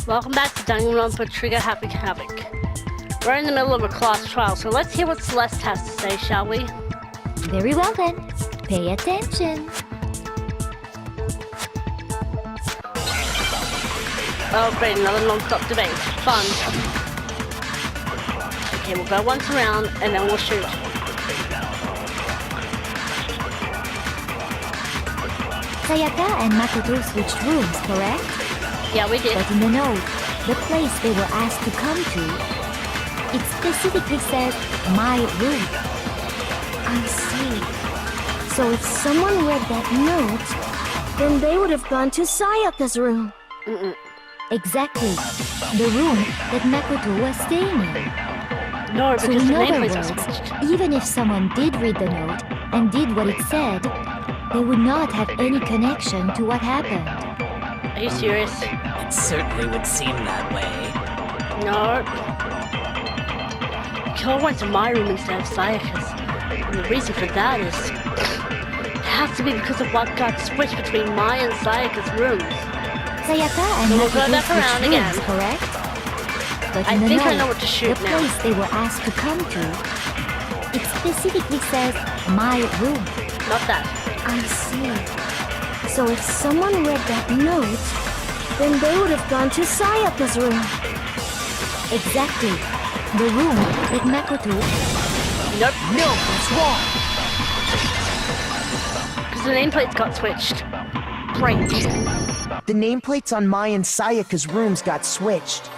Welcome back to Danganronpa Trigger Happy Havoc. We're in the middle of a class trial, so let's hear what Celeste has to say, shall we? Very well then. Pay attention. Oh great, another non-stop debate. Fun. Okay, we'll go once around and then we'll shoot. Sayaka and Makoto switched rooms, correct? Yeah, we did. But in the note, the place they were asked to come to, it specifically says, my room. I see. So if someone read that note, then they would have gone to Sayaka's room. Exactly. The room that Makoto was staying in. No, So because in the other nameplates are words, switched. even if someone did read the note and did what it said, they would not have any connection to what happened. Are you serious? It certainly would seem that way. No. Killer went to my room instead of Sayaka's. And the reason for that is... it has to be because of what got switched between my and Sayaka's rooms. Sayaka and So we'll go Makoto back switched around rooms, again. correct? But I in the think I note, know what to shoot the now. place they were asked to come to, it specifically says, my room. Not that. I see. So if someone read that note, then they would have gone to Sayaka's room. Exactly. The room that Makoto... Nope. No, that's wrong! Because the nameplates got switched. Great. The nameplates on Mai and Sayaka's rooms got switched.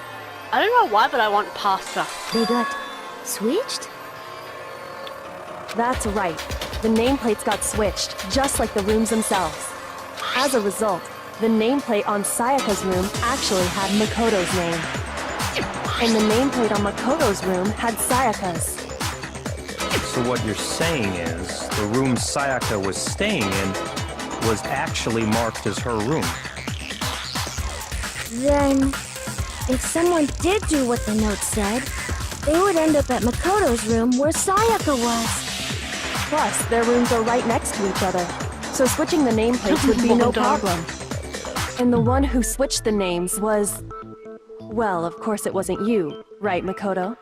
I don't know why, but I want pasta. They got switched? That's right. The nameplates got switched, just like the rooms themselves. As a result, the nameplate on Sayaka's room actually had Makoto's name. And the nameplate on Makoto's room had Sayaka's. So what you're saying is, the room Sayaka was staying in was actually marked as her room. Then, if someone did do what the note said, they would end up at Makoto's room where Sayaka was. Plus, their rooms are right next to each other, so switching the nameplates would be no problem. And the one who switched the names was... well, of course it wasn't you, right, Makoto?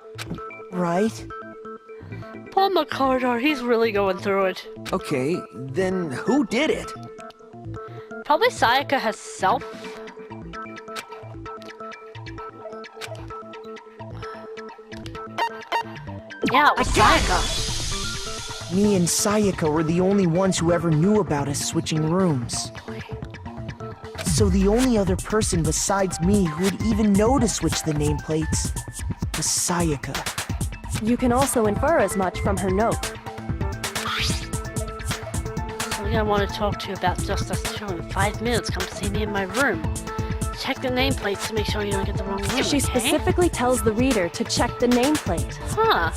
Right? Poor Makoto, he's really going through it. Okay, then who did it? Probably Sayaka herself. Yeah, it was Sayaka. Me and Sayaka were the only ones who ever knew about us switching rooms. So the only other person besides me who would even know to switch the nameplates was Sayaka. You can also infer as much from her note. Something I want to talk to you about just us two in 5 minutes. Come see me in my room. Check the nameplates to make sure you don't get the wrong room, She okay? specifically tells the reader to check the nameplate. Huh.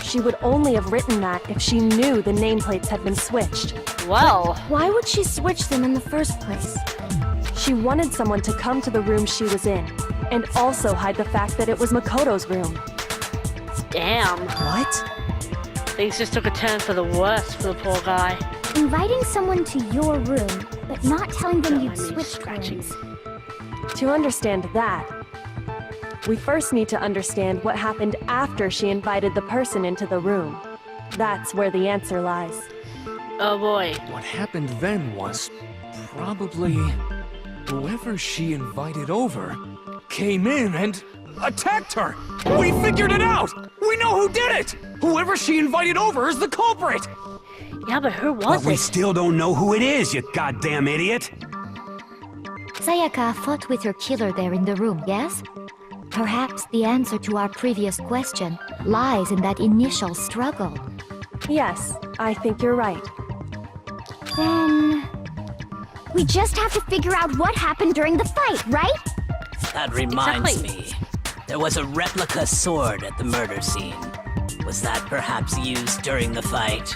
She would only have written that if she knew the nameplates had been switched. Well, Why would she switch them in the first place? She wanted someone to come to the room she was in, and also hide the fact that it was Makoto's room. damn. What? Things just took a turn for the worse for the poor guy. Inviting someone to your room, but not telling them you'd I need switched scratching. rooms. To understand that, we first need to understand what happened after she invited the person into the room. That's where the answer lies. Oh boy. What happened then was probably whoever she invited over came in and attacked her. We figured it out. We know who did it. Whoever she invited over is the culprit. Yeah, but who But was we it? still don't know who it is, you goddamn idiot! Sayaka fought with her killer there in the room, yes? Perhaps the answer to our previous question lies in that initial struggle. Yes, I think you're right. Then... we just have to figure out what happened during the fight, right? That reminds Exactly. me. There was a replica sword at the murder scene. Was that perhaps used during the fight?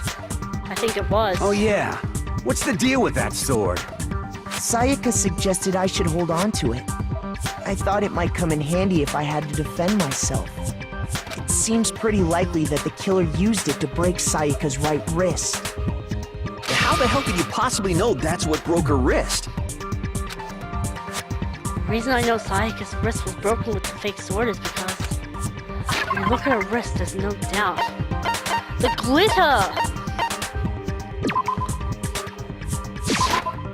I think it was. Oh yeah, what's the deal with that sword? Sayaka suggested I should hold on to it. I thought it might come in handy if I had to defend myself. It seems pretty likely that the killer used it to break Sayaka's right wrist. How the hell could you possibly know that's what broke her wrist? reason I know Sayaka's wrist was broken with the fake sword is because when you look at her wrist, there's no doubt. The glitter!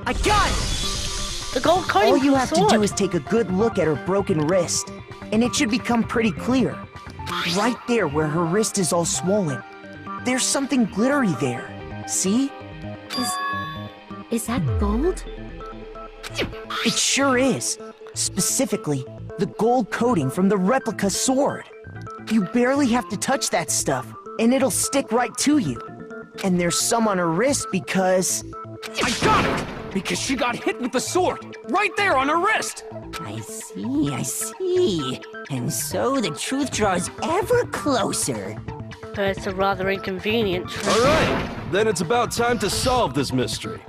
I got it! The gold coating All you from the have to sword. do is take a good look at her broken wrist, and it should become pretty clear. Right there where her wrist is all swollen. There's something glittery there. See? Is that gold? It sure is. Specifically, the gold coating from the replica sword. You barely have to touch that stuff, and it'll stick right to you. And there's some on her wrist because... I got it! Because she got hit with the sword, right there on her wrist! I see. And so the truth draws ever closer. But it's a rather inconvenient truth. All right, then it's about time to solve this mystery.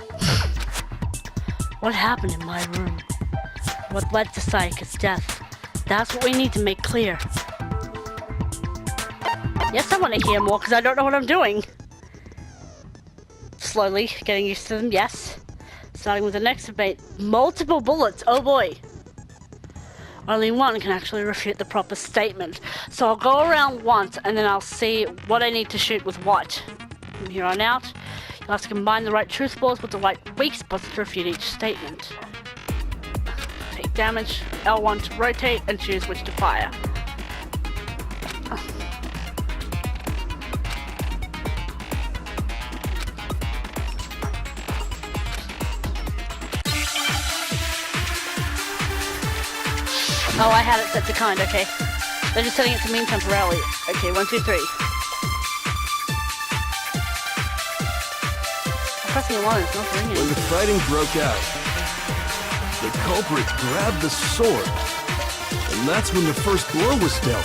What happened in my room? What led to Sayaka's death? That's what we need to make clear. Yes, I want to hear more because I don't know what I'm doing. Slowly getting used to them, yes. Starting with the next debate. Multiple bullets, oh boy. Only one can actually refute the proper statement. So I'll go around once and then I'll see what I need to shoot with what. From here on out, you'll have to combine the right truth balls with the right weak spots to refute each statement. Take damage, L1 to rotate, and choose which to fire. Oh, I had it set to kind, okay. They're just setting it to mean temporarily. Okay, 1, 2, 3. I'm pressing it once, it's not doing When it. the fighting broke out, the culprit grabbed the sword, and that's when the first blow was dealt.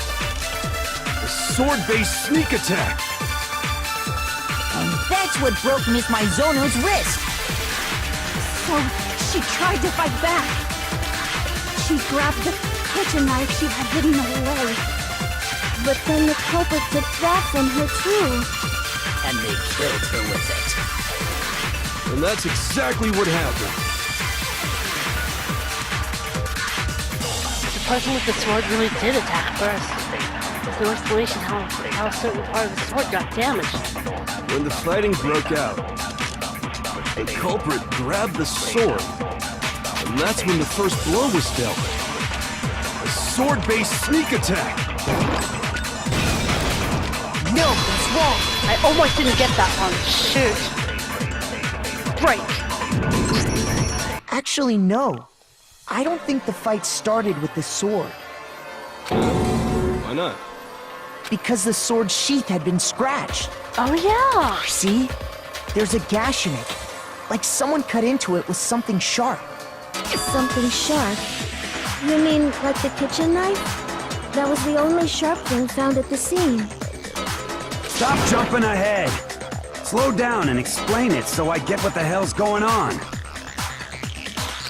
The sword-based sneak attack. And that's what broke Miss Maizono's wrist. So she tried to fight back. She grabbed the kitchen knife she had hidden away. But then the culprit took that from her too. And they killed her with it. And that's exactly what happened. The person with the sword really did attack first. There's no explanation how a certain part of the sword got damaged. When the fighting broke out, the culprit grabbed the sword, and that's when the first blow was dealt. A sword-based sneak attack. No, that's wrong. I almost didn't get that one. Shoot. Break. Actually, no. I don't think the fight started with the sword. Why not? Because the sword sheath had been scratched. Oh yeah. See? There's a gash in it. Like someone cut into it with something sharp. Something sharp? You mean like the kitchen knife? That was the only sharp thing found at the scene. Stop jumping ahead. Slow down and explain it so I get what the hell's going on.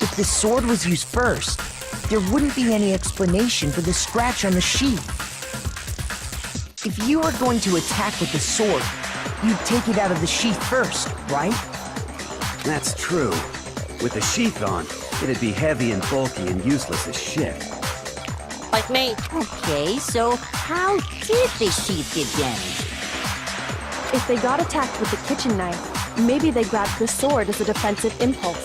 If the sword was used first, there wouldn't be any explanation for the scratch on the sheath. If you were going to attack with the sword, you'd take it out of the sheath first, right? That's true. With the sheath on, it'd be heavy and bulky and useless as shit. Like me. Okay, so how did the sheath get damaged? If they got attacked with the kitchen knife, maybe they grabbed the sword as a defensive impulse.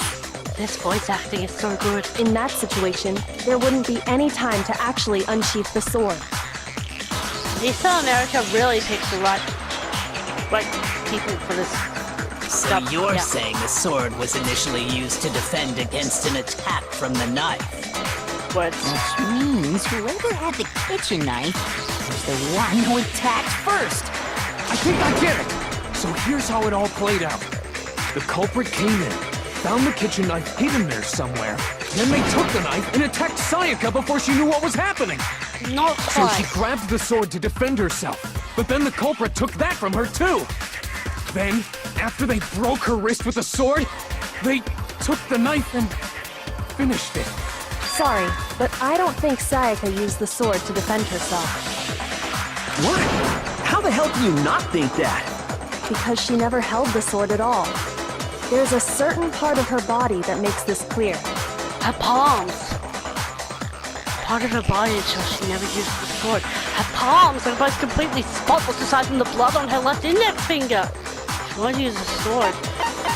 This voice acting is so good. In that situation, there wouldn't be any time to actually unsheath the sword. Lisa America really picks the right people for this. So stuff. you're Yeah. saying the sword was initially used to defend against an attack from the knife? Words. Which means whoever had the kitchen knife was the one who attacked first. I think I get it! So here's how it all played out. The culprit came in, found the kitchen knife hidden there somewhere, then they took the knife and attacked Sayaka before she knew what was happening. Not So quite. she grabbed the sword to defend herself, but then the culprit took that from her too. Then, after they broke her wrist with the sword, they took the knife and finished it. Sorry, but I don't think Sayaka used the sword to defend herself. What? How the hell can you not think that? Because she never held the sword at all. There's a certain part of her body that makes this clear. Her palms. part of her body until she never used the sword. Her palms are both completely spotless aside from the blood on her left index finger. If you want to use a sword,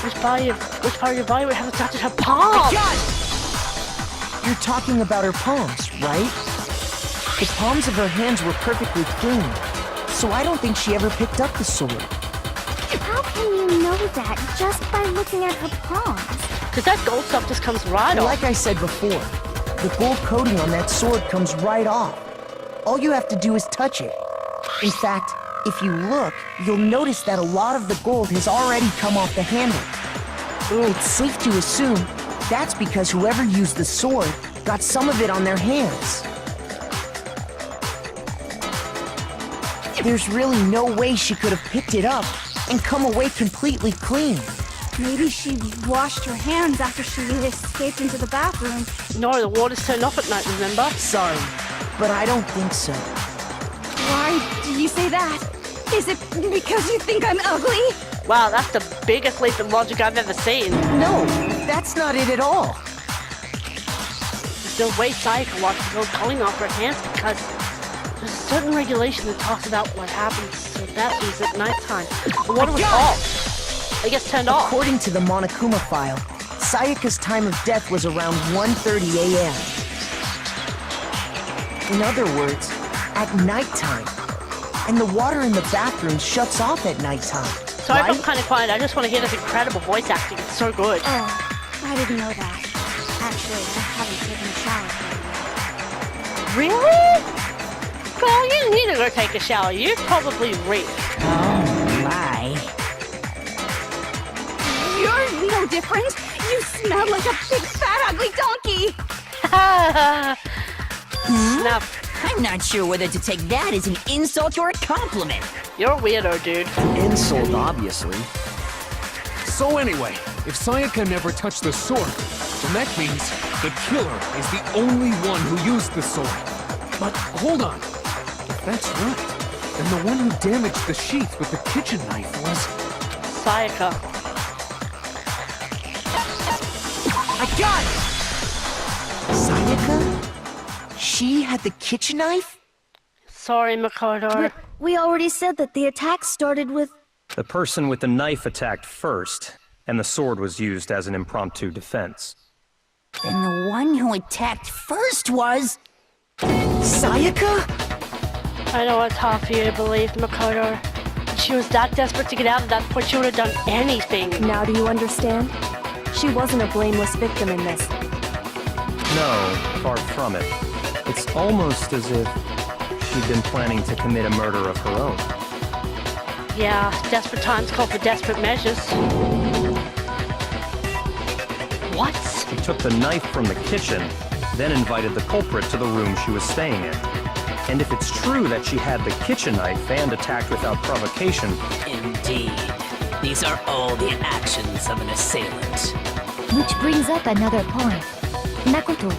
which part of your body would have touched her palms? You're talking about her palms, right? The palms of her hands were perfectly clean, so I don't think she ever picked up the sword. How can you know that just by looking at her palms? Because that gold stuff just comes right off. Like I said before, the gold coating on that sword comes right off. All you have to do is touch it. In fact, if you look, you'll notice that a lot of the gold has already come off the handle. It's safe to assume that's because whoever used the sword got some of it on their hands. There's really no way she could have picked it up and come away completely clean. Maybe she washed her hands after she escaped into the bathroom. No, the water's turned off at night, remember? Sorry, but I don't think so. Why do you say that? Is it because you think I'm ugly? Wow, that's the biggest leap in logic I've ever seen. No, that's not it at all. There's no way Sayaka watched the gold coating off her hands because there's a certain regulation that talks about what happens to bathrooms at nighttime. The water was off. It gets turned off. According to the Monokuma file, Sayaka's time of death was around 1:30 a.m. In other words, at nighttime. And the water in the bathroom shuts off at nighttime. Sorry if I'm kind of quiet. I just want to hear this incredible voice acting. It's so good. Oh, I didn't know that. Actually, I haven't taken a shower yet. Really? Girl, you need to go take a shower. You probably reek. Oh my. You're no different. You smell like a big, fat, ugly donkey. Snuff. I'm not sure whether to take that as an insult or a compliment. You're a weirdo, dude. Insult, obviously. So anyway, if Sayaka never touched the sword, then that means the killer is the only one who used the sword. But hold on. If that's right, then the one who damaged the sheath with the kitchen knife was... Sayaka. I got it! Sayaka? She had the kitchen knife? Sorry, Makoto. But we already said that the attack started with... The person with the knife attacked first, and the sword was used as an impromptu defense. And the one who attacked first was... Sayaka? I know it's hard for you to believe, Makoto. If she was that desperate to get out at that point, she would have done anything. Now do you understand? She wasn't a blameless victim in this. No, far from it. It's almost as if she'd been planning to commit a murder of her own. Yeah, desperate times call for desperate measures. What? She took the knife from the kitchen, then invited the culprit to the room she was staying in. And if it's true that she had the kitchen knife and attacked without provocation... Indeed. These are all the actions of an assailant. Which brings up another point. Makoto,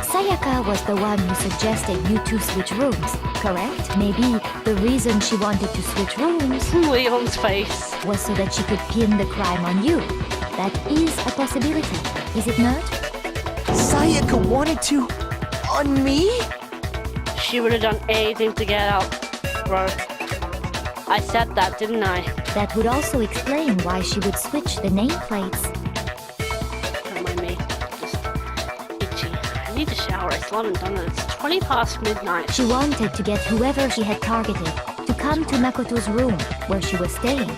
Sayaka was the one who suggested you two switch rooms, correct? Maybe the reason she wanted to switch rooms Leon's face. was so that she could pin the crime on you. That is a possibility, is it not? Sayaka wanted to... on me? She would have done anything to get out, bro. I said that, didn't I? That would also explain why she would switch the nameplates. Don't mind me. Just itchy. I need to shower. I still haven't done it. It's 20 past midnight. She wanted to get whoever she had targeted to come to Makoto's room, where she was staying.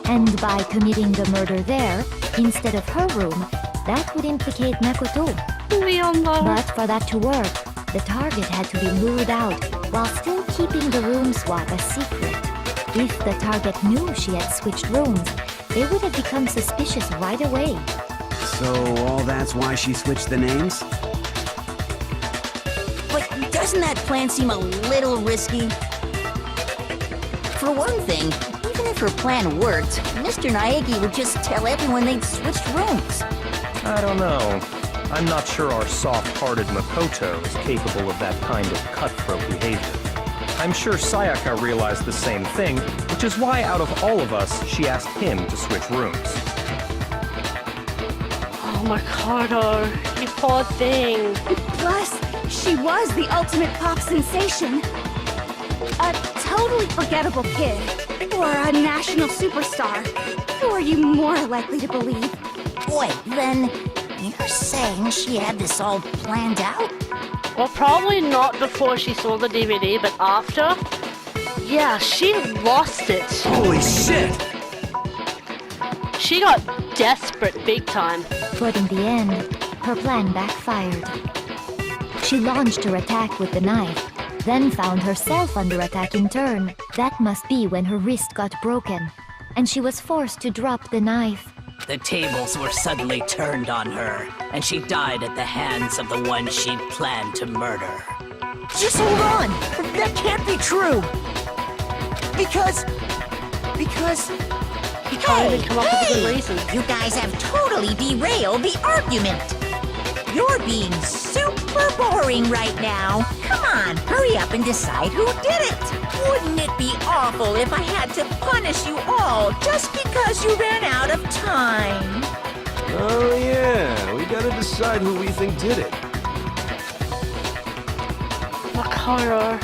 And by committing the murder there, instead of her room, that would implicate Makoto. Leon, though. But for that to work, the target had to be lured out while still keeping the room swap a secret. If the target knew she had switched rooms, they would have become suspicious right away. So all that's why she switched the names? But doesn't that plan seem a little risky? For one thing, even if her plan worked, Mr. Naegi would just tell everyone they'd switched rooms. I don't know. I'm not sure our soft-hearted Makoto is capable of that kind of cutthroat behavior. I'm sure Sayaka realized the same thing, which is why out of all of us, she asked him to switch rooms. Oh, Makoto, you poor thing. Plus, she She was the ultimate pop sensation. A totally forgettable kid. Or a national superstar. Who are you more likely to believe? Wait, then you're saying she had this all planned out? Well, probably not before she saw the DVD, but after? Yeah, she lost it. Holy shit! She got desperate big time. But in the end, her plan backfired. She launched her attack with the knife, then found herself under attack in turn. That must be when her wrist got broken, and she was forced to drop the knife. The tables were suddenly turned on her, and she died at the hands of the one she'd planned to murder. Just hold on! That can't be true! Because... He can't even come up with a good reason. You guys have totally derailed the argument. You're being super boring right now. Come on, hurry up and decide who did it. Wouldn't it be awful if I had to punish you all just because you ran out of time? Oh yeah, we gotta decide who we think did it. Makoto,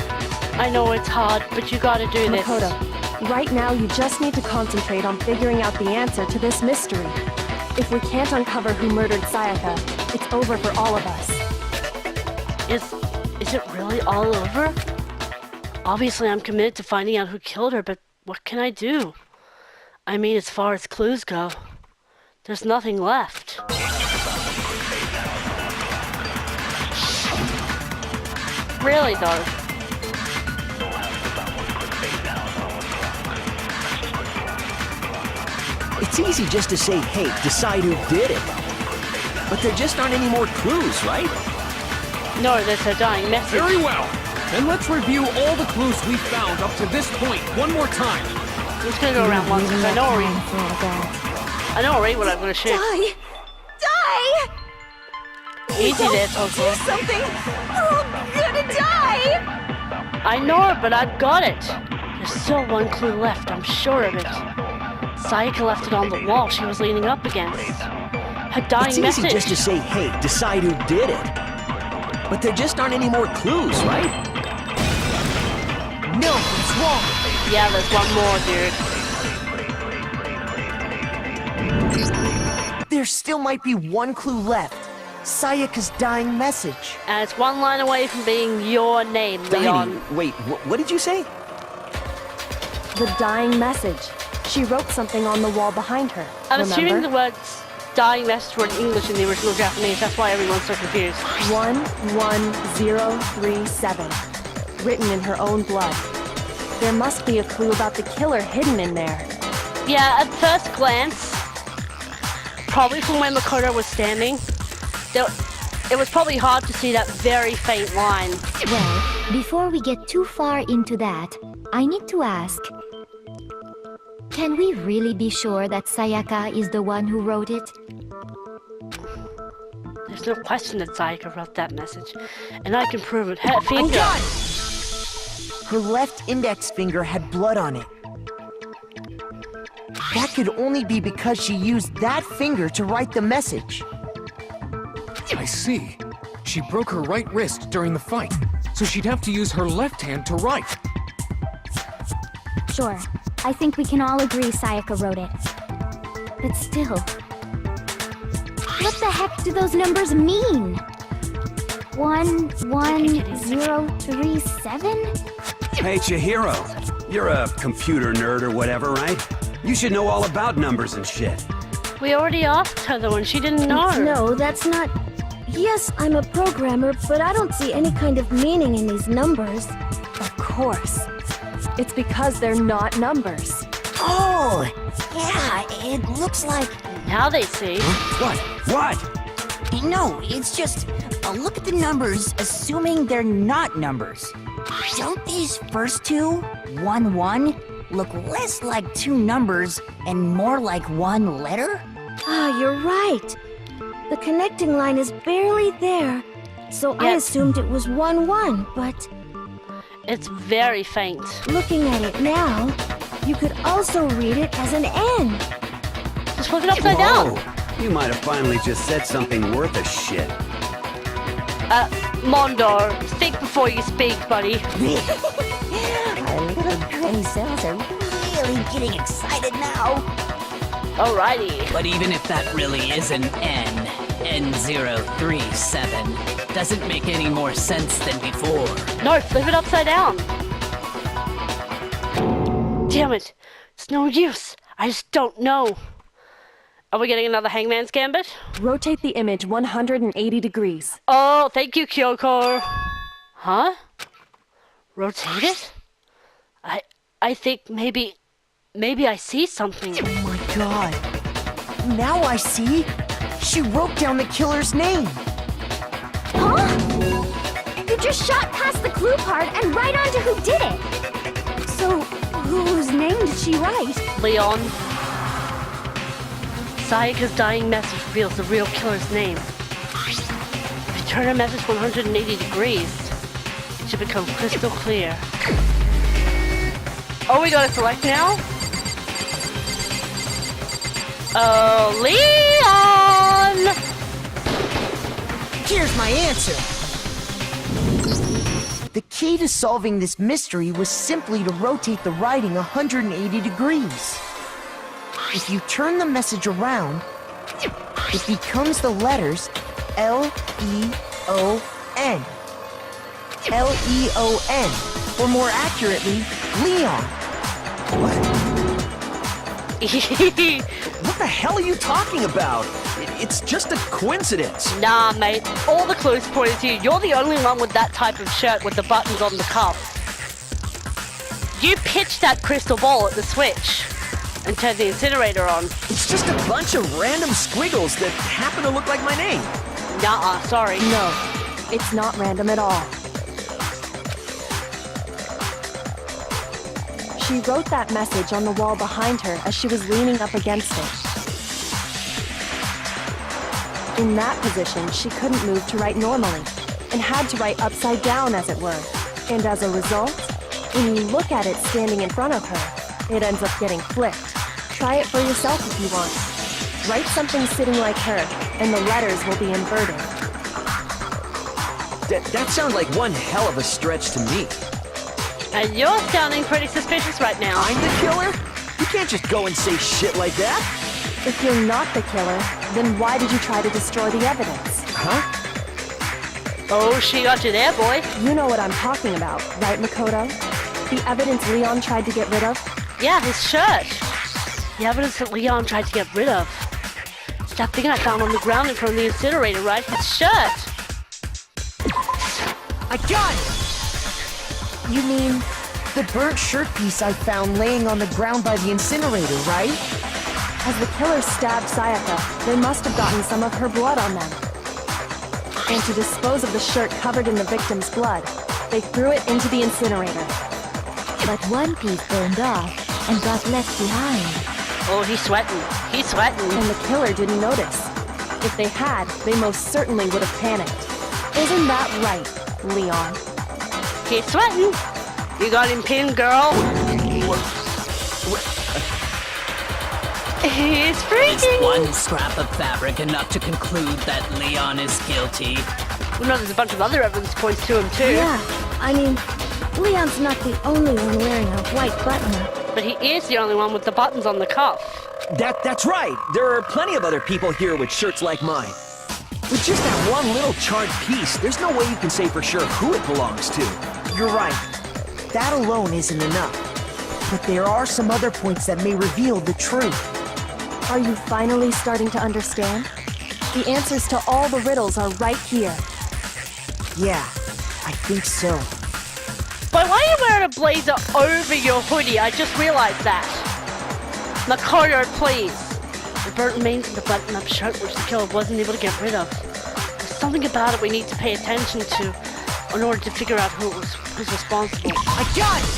I know it's hard, but you gotta do this. Makoto, right now you just need to concentrate on figuring out the answer to this mystery. If we can't uncover who murdered Sayaka, it's over for all of us. Is it really all over? Obviously, I'm committed to finding out who killed her, but what can I do? I mean, as far as clues go, there's nothing left. Really, though. It's easy just to say, hey, decide who did it. But there just aren't any more clues, right? No, there's a dying message. Very well. Then let's review all the clues we've found up to this point one more time. I'm just gonna go around once because I know already what I'm gonna shoot. Die! Die! Easy there, Do Toko. something! We're all gonna die! I know it, but I've got it. There's still one clue left, I'm sure of it. Sayaka left it on the wall she was leaning up against. Her dying It's message. easy just to say, hey, decide who did it. But there just aren't any more clues, right? No, it's wrong. Yeah, there's one more, dude. There still might be one clue left. Sayaka's dying message. And it's one line away from being your name, Leon. Tiny, wait, what did you say? The dying message. She wrote something on the wall behind her. I'm remember? assuming the words dying message were in English in the original Japanese. That's why everyone's so confused. 11037. Written in her own blood. There must be a clue about the killer hidden in there. Yeah, at first glance, probably from where Makoto was standing, it was probably hard to see that very faint line. Well, before we get too far into that, I need to ask, can we really be sure that Sayaka is the one who wrote it? There's no question that Sayaka wrote that message, and I can prove it. Her finger. Her left index finger had blood on it. That could only be because she used that finger to write the message. I see. She broke her right wrist during the fight, so she'd have to use her left hand to write. Sure. I think we can all agree Sayaka wrote it. But still... what the heck do those numbers mean? 11037? Hey, Chihiro. You're a computer nerd or whatever, right? You should know all about numbers and shit. We already asked her though, and she didn't know. No, that's not... Yes, I'm a programmer, but I don't see any kind of meaning in these numbers. Of course. It's because they're not numbers. Oh, yeah, it looks like... Now they see. What? What? No, it's just... look at the numbers, assuming they're not numbers. Don't these first two, 1-1, look less like two numbers and more like one letter? Ah, you're right. The connecting line is barely there, so I assumed it was 1-1, but... It's very faint. Looking at it now, you could also read it as an N. Just flip it upside down. You might have finally just said something worth a shit. Mondo, think before you speak, buddy. Our little gray cells are really getting excited now. Alrighty. But even if that really is an N037, doesn't make any more sense than before. No, flip it upside down. Damn it. It's no use. I just don't know. Are we getting another Hangman's Gambit? Rotate the image 180 degrees. Oh, thank you, Kyoko. Huh? Rotate it? I think maybe I see something. Oh my god. Now I see. She wrote down the killer's name. Huh? You just shot past the clue part and right onto who did it. So, whose name did she write? Leon. Sayaka's dying message reveals the real killer's name. If you turn her message 180 degrees, it should become crystal clear. Oh, we gotta select now? Oh, Leon! Here's my answer. The key to solving this mystery was simply to rotate the writing 180 degrees. If you turn the message around, it becomes the letters L-E-O-N. L-E-O-N, or more accurately, Leon. What the hell are you talking about? It's just a coincidence. Nah, mate. All the clues pointed to you. You're the only one with that type of shirt with the buttons on the cuff. You pitched that crystal ball at the switch and turned the incinerator on. It's just a bunch of random squiggles that happen to look like my name. Nuh-uh, sorry. No, it's not random at all. She wrote that message on the wall behind her as she was leaning up against it. In that position, she couldn't move to write normally, and had to write upside down, as it were. And as a result, when you look at it standing in front of her, it ends up getting flipped. Try it for yourself if you want. Write something sitting like her, and the letters will be inverted. That sounds like one hell of a stretch to me. And you're sounding pretty suspicious right now. I'm the killer? You can't just go and say shit like that. If you're not the killer, then why did you try to destroy the evidence? Huh? Oh, she got you there, boy. You know what I'm talking about, right, Makoto? The evidence Leon tried to get rid of? Yeah, his shirt. The evidence that Leon tried to get rid of. It's that thing I found on the ground in front of the incinerator, right? His shirt. I got it! You mean the burnt shirt piece I found laying on the ground by the incinerator, right? As the killer stabbed Sayaka, they must have gotten some of her blood on them. And to dispose of the shirt covered in the victim's blood, they threw it into the incinerator. But one piece burned off and got left behind. Oh, he's sweating. He's sweating. And the killer didn't notice. If they had, they most certainly would have panicked. Isn't that right, Leon? He's sweating. You got him pinned, girl. He's freaking. Is one scrap of fabric enough to conclude that Leon is guilty? Well, no, there's a bunch of other evidence points to him, too. Yeah, I mean, Leon's not the only one wearing a white button-up. But he is the only one with the buttons on the cuff. That's right. There are plenty of other people here with shirts like mine. With just that one little charred piece, there's no way you can say for sure who it belongs to. You're right. That alone isn't enough. But there are some other points that may reveal the truth. Are you finally starting to understand? The answers to all the riddles are right here. Yeah, I think so. But why are you wearing a blazer over your hoodie? I just realized that. Makoto, please. The burnt remains in the button-up shirt which the killer wasn't able to get rid of. There's something about it we need to pay attention to in order to figure out who's responsible. I got it!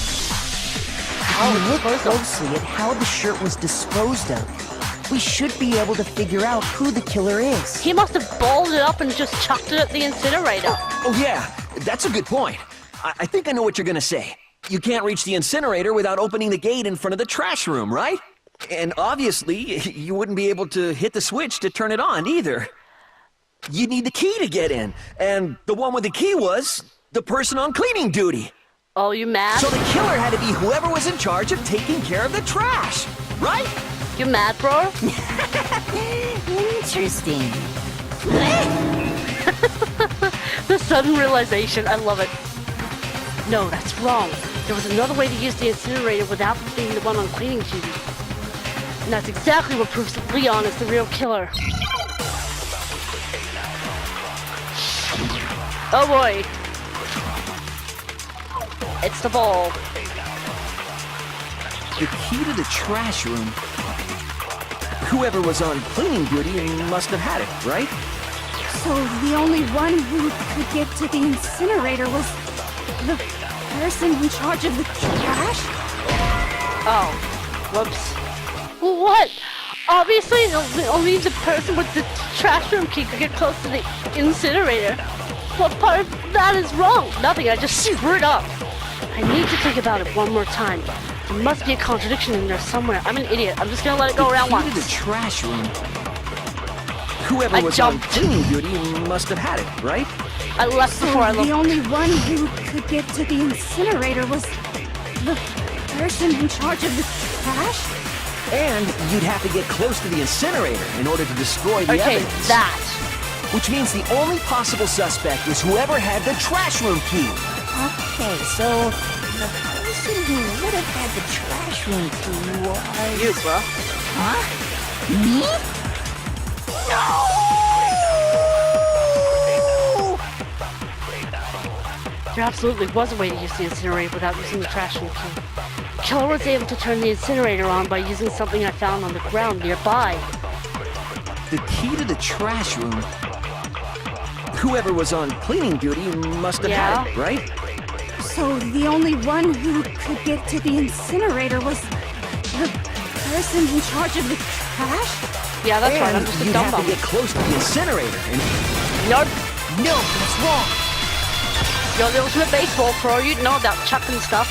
If you look closely at how the shirt was disposed of, we should be able to figure out who the killer is. He must have balled it up and just chucked it at the incinerator. Oh yeah, that's a good point. I think I know what you're gonna say. You can't reach the incinerator without opening the gate in front of the trash room, right? And obviously, you wouldn't be able to hit the switch to turn it on either. you'd need the key to get in. And the one with the key was the person on cleaning duty. Oh, you mad? So the killer had to be whoever was in charge of taking care of the trash, right? You mad, bro? Interesting. The sudden realization, I love it. No, that's wrong. There was another way to use the incinerator without being the one on cleaning duty. And that's exactly what proves that Leon is the real killer. Oh boy. It's the ball. The key to the trash room. Whoever was on cleaning duty must have had it, right? So the only one who could get to the incinerator was the person in charge of the trash? Oh, whoops. What? Obviously, only the person with the trash room key could get close to the incinerator. What part of that is wrong? Nothing, I just screwed up. I need to think about it one more time. There must be a contradiction in there somewhere. I'm an idiot. I'm just gonna let it go around once. The key to the trash room. Whoever was on cleaning duty must have had it, right? I left before I left. The only one who could get to the incinerator was the person in charge of the trash? And you'd have to get close to the incinerator in order to destroy the evidence. Okay, that. Which means the only possible suspect is whoever had the trash room key. Okay, so the person who would have had the trash room key was... You, bro. Huh? Me? No! There absolutely was a way to use the incinerator without using the trash room key. The killer was able to turn the incinerator on by using something I found on the ground nearby. The key to the trash room. Whoever was on cleaning duty must have had it, right? So the only one who could get to the incinerator was the person in charge of the trash? Yeah, that's right. I'm just a you'd dumb have to get close to the incinerator. And... Nope. No, that's wrong. You're the ultimate baseball pro. You'd know about chucking stuff.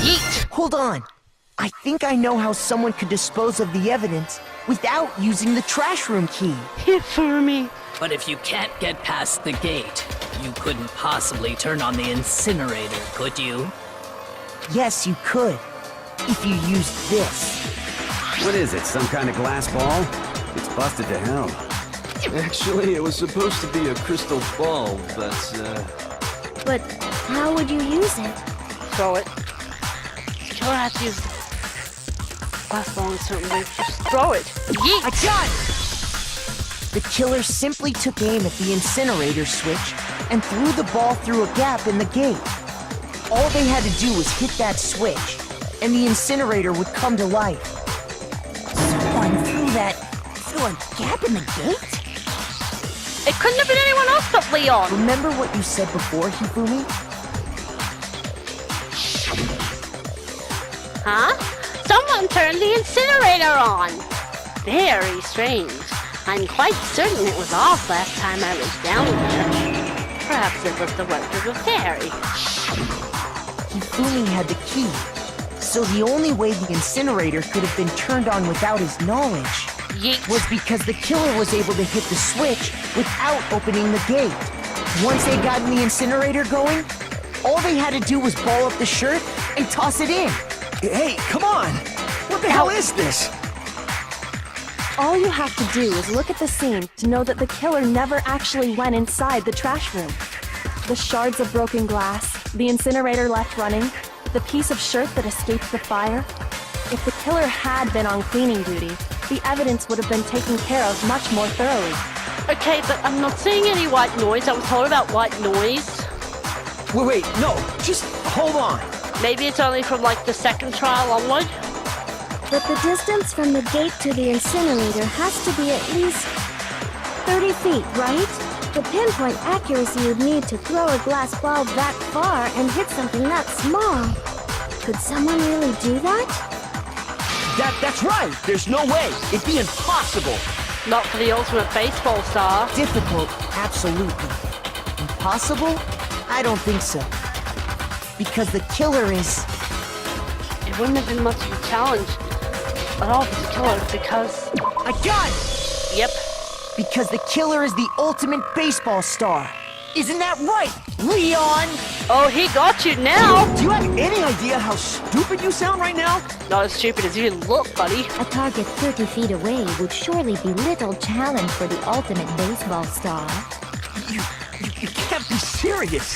Yeet. Hold on. I think I know how someone could dispose of the evidence without using the trash room key. Here for me. But if you can't get past the gate, you couldn't possibly turn on the incinerator, could you? Yes, you could. If you used this. What is it, some kind of glass ball? It's busted to hell. Actually, it was supposed to be a crystal ball, but, But how would you use it? Throw it. The killer has to use the glass ball in a certain way. Just throw it. Yeet. I got it! The killer simply took aim at the incinerator switch and threw the ball through a gap in the gate. All they had to do was hit that switch, and the incinerator would come to life. Someone threw a gap in the gate? It couldn't have been anyone else but Leon. Remember what you said before, Hifumi? Huh? Someone turned the incinerator on. Very strange. I'm quite certain it was off last time I was down there. Perhaps it was the work of a fairy. Hifumi had the key, so the only way the incinerator could have been turned on without his knowledge was because the killer was able to hit the switch without opening the gate. Once they got the incinerator going, all they had to do was ball up the shirt and toss it in. Hey, come on! What the hell is this? All you have to do is look at the scene to know that the killer never actually went inside the trash room. The shards of broken glass, the incinerator left running, the piece of shirt that escaped the fire. If the killer had been on cleaning duty, the evidence would have been taken care of much more thoroughly. Okay, but I'm not seeing any white noise. I was told about white noise. Wait, no, just hold on. Maybe it's only from like the second trial onward. But the distance from the gate to the incinerator has to be at least 30 feet, right? The pinpoint accuracy you'd need to throw a glass ball that far and hit something that small. Could someone really do that? That's right. There's no way. It'd be impossible. Not for the ultimate baseball star. Difficult, absolutely. Impossible? I don't think so. Because the killer is... It wouldn't have been much of a challenge at all for the killer because... I got it! Yep. Because the killer is the ultimate baseball star. Isn't that right, Leon? Oh, he got you now! Do you have any idea how stupid you sound right now? Not as stupid as you look, buddy. A target 30 feet away would surely be little challenge for the ultimate baseball star. You can't be serious.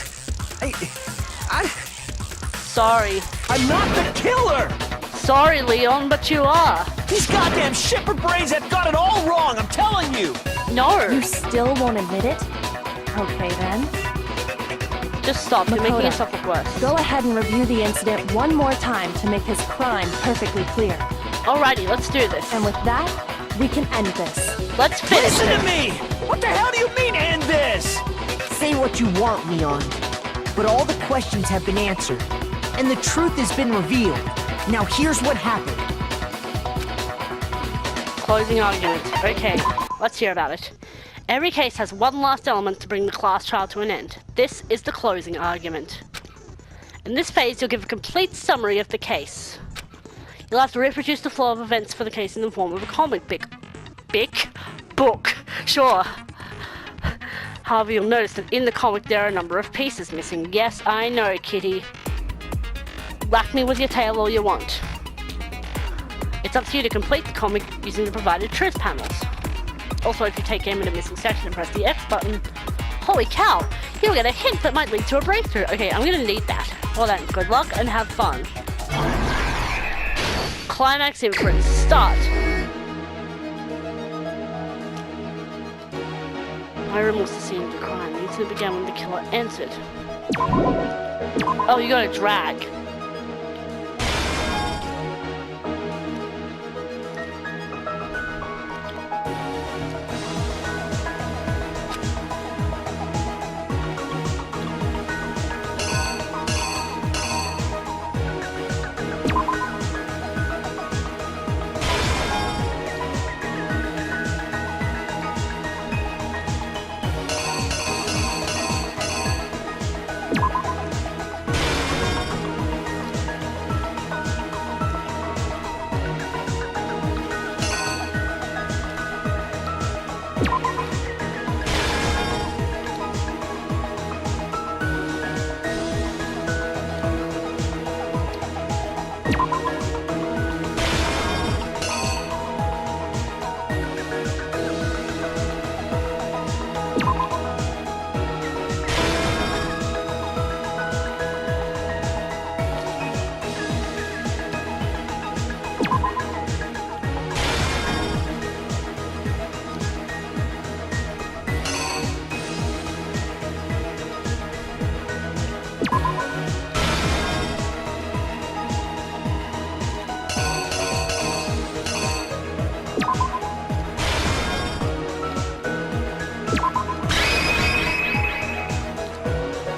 Sorry. I'm not the killer! Sorry, Leon, but you are. These goddamn shepherd brains have got it all wrong, I'm telling you! No. You still won't admit it? Okay then. Just stop. You're making Makoto, yourself look worse. Go ahead and review the incident one more time to make his crime perfectly clear. Alrighty, let's do this. And with that, we can end this. Let's finish Listen it. to me! What the hell do you mean, end this? Say what you want, Leon. But all the questions have been answered. And the truth has been revealed. Now here's what happened. Closing argument. Okay, let's hear about it. Every case has one last element to bring the class trial to an end. This is the closing argument. In this phase, you'll give a complete summary of the case. You'll have to reproduce the flow of events for the case in the form of a comic book. Sure. However, you'll notice that in the comic there are a number of pieces missing. Yes, I know, kitty. Whack me with your tail all you want. It's up to you to complete the comic using the provided truth panels. Also, if you take aim at a missing section and press the X button, holy cow, you'll get a hint that might lead to a breakthrough. Okay, I'm gonna need that. Well then, good luck and have fun. Climax inference, start. My room was the scene of the crime. The incident began when the killer entered. Oh, you gotta drag.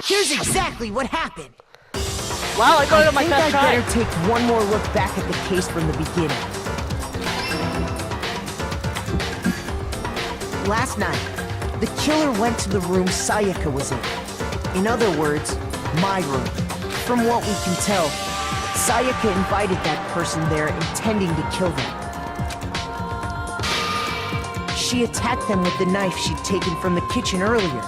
Here's exactly what happened. Wow, I got it on my I first think try. I'd better take one more look back at the case from the beginning. Last night, the killer went to the room Sayaka was in. In other words, my room. From what we can tell, Sayaka invited that person there intending to kill them. She attacked them with the knife she'd taken from the kitchen earlier.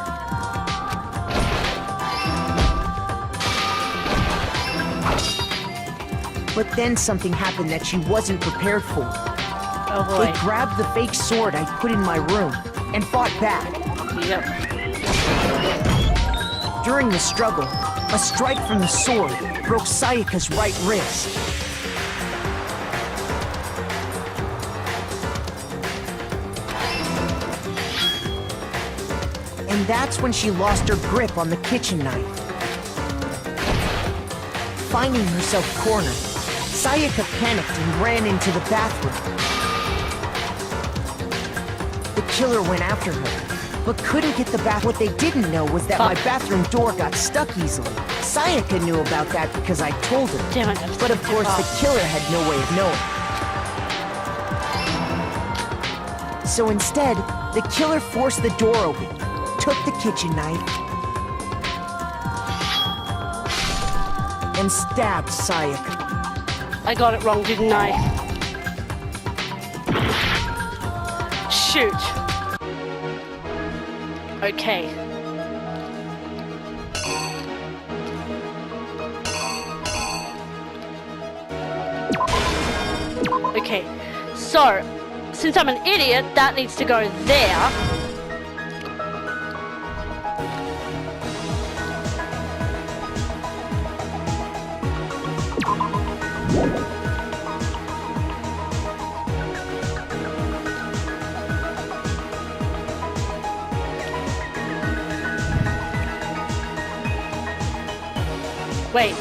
But then something happened that she wasn't prepared for. Oh boy. They grabbed the fake sword I put in my room and fought back. Yep. During the struggle, a strike from the sword broke Sayaka's right wrist. And that's when she lost her grip on the kitchen knife. Finding herself cornered, Sayaka panicked and ran into the bathroom. The killer went after her, but couldn't get the bath. What they didn't know was that my bathroom door got stuck easily. Sayaka knew about that because I told her. Damn it. But of course, the killer had no way of knowing. So instead, the killer forced the door open, took the kitchen knife, and stabbed Sayaka. I got it wrong, didn't I? Shoot. Okay. Okay, so, since I'm an idiot, that needs to go there. Wait.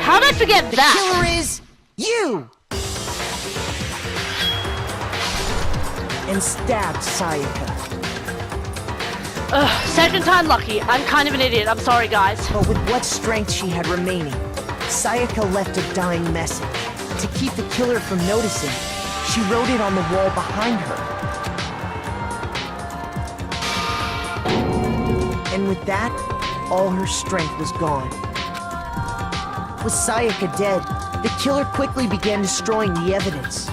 How did I forget that? The killer is you! And stabbed Sayaka. Ugh, second time lucky. I'm kind of an idiot. I'm sorry, guys. But with what strength she had remaining, Sayaka left a dying message. To keep the killer from noticing, she wrote it on the wall behind her. And with that, all her strength was gone. With Sayaka dead, the killer quickly began destroying the evidence.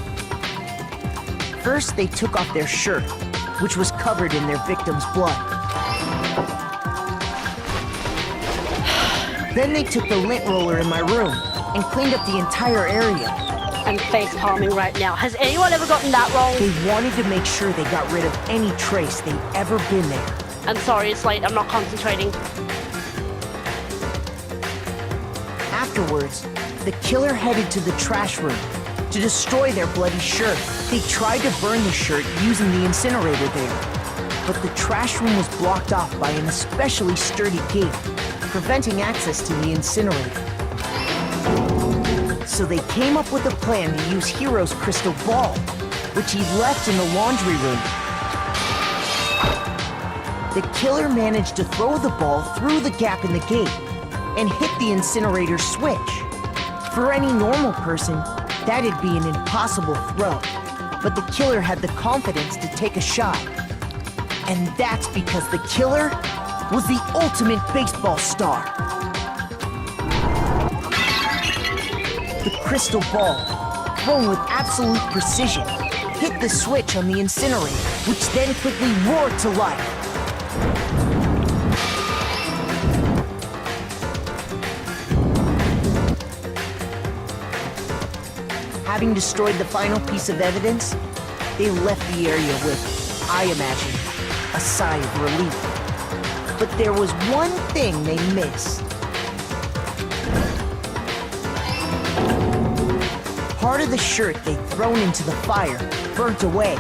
First, they took off their shirt, which was covered in their victim's blood. Then they took the lint roller in my room and cleaned up the entire area. I'm face palming right now. Has anyone ever gotten that wrong? They wanted to make sure they got rid of any trace they'd ever been there. I'm sorry, it's late. I'm not concentrating. Afterwards, the killer headed to the trash room to destroy their bloody shirt. They tried to burn the shirt using the incinerator there, but the trash room was blocked off by an especially sturdy gate, preventing access to the incinerator. So they came up with a plan to use Hiro's crystal ball, which he'd left in the laundry room. The killer managed to throw the ball through the gap in the gate and hit the incinerator switch. For any normal person, that'd be an impossible throw, but the killer had the confidence to take a shot. And that's because the killer was the ultimate baseball star. The crystal ball, thrown with absolute precision, hit the switch on the incinerator, which then quickly roared to life. Having destroyed the final piece of evidence, they left the area with, I imagine, a sigh of relief. But there was one thing they missed. Part of the shirt they'd thrown into the fire burnt away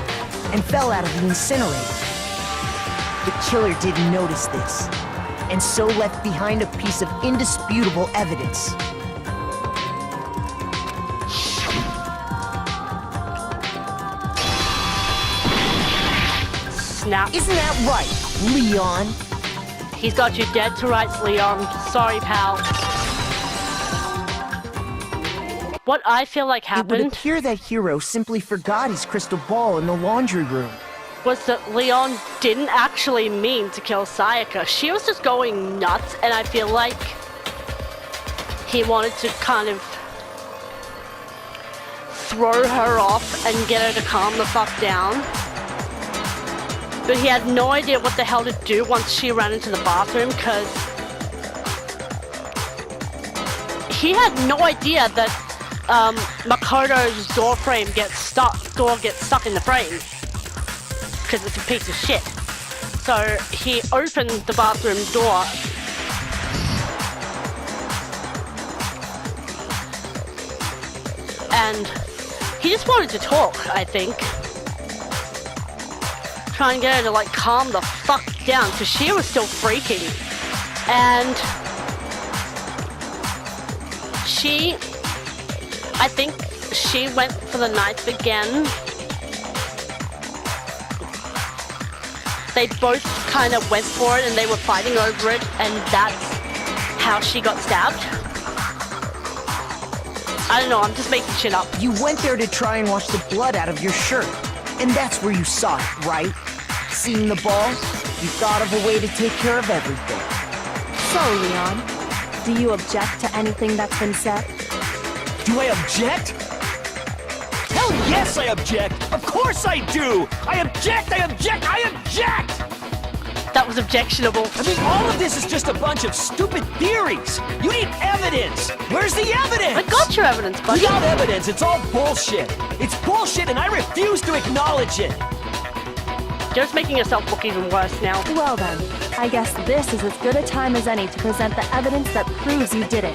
and fell out of the incinerator. The killer didn't notice this, and so left behind a piece of indisputable evidence. Snap. Isn't that right, Leon? He's got you dead to rights, Leon. Sorry, pal. What I feel like It would happened appear that Hiro simply forgot his crystal ball in the laundry room. was that Leon didn't actually mean to kill Sayaka. She was just going nuts, and I feel like he wanted to kind of throw her off and get her to calm the fuck down. But he had no idea what the hell to do once she ran into the bathroom, because he had no idea that Makoto's door gets stuck in the frame, because it's a piece of shit. So he opened the bathroom door and he just wanted to talk, I think. Try and get her to like calm the fuck down, because she was still freaking. And I think she went for the knife again. They both kind of went for it and they were fighting over it, and that's how she got stabbed. I don't know, I'm just making shit up. You went there to try and wash the blood out of your shirt, And that's where you saw it, right? Seeing the ball, you thought of a way to take care of everything. So, Leon, do you object to anything that's been said? Do I object? Hell yes, I object! Of course I do! I object! I object! I object! That was objectionable. I mean, all of this is just a bunch of stupid theories! You need evidence! Where's the evidence? I got your evidence, buddy. Without evidence, it's all bullshit! It's bullshit and I refuse to acknowledge it! You're just making yourself look even worse now. Well then, I guess this is as good a time as any to present the evidence that proves you did it.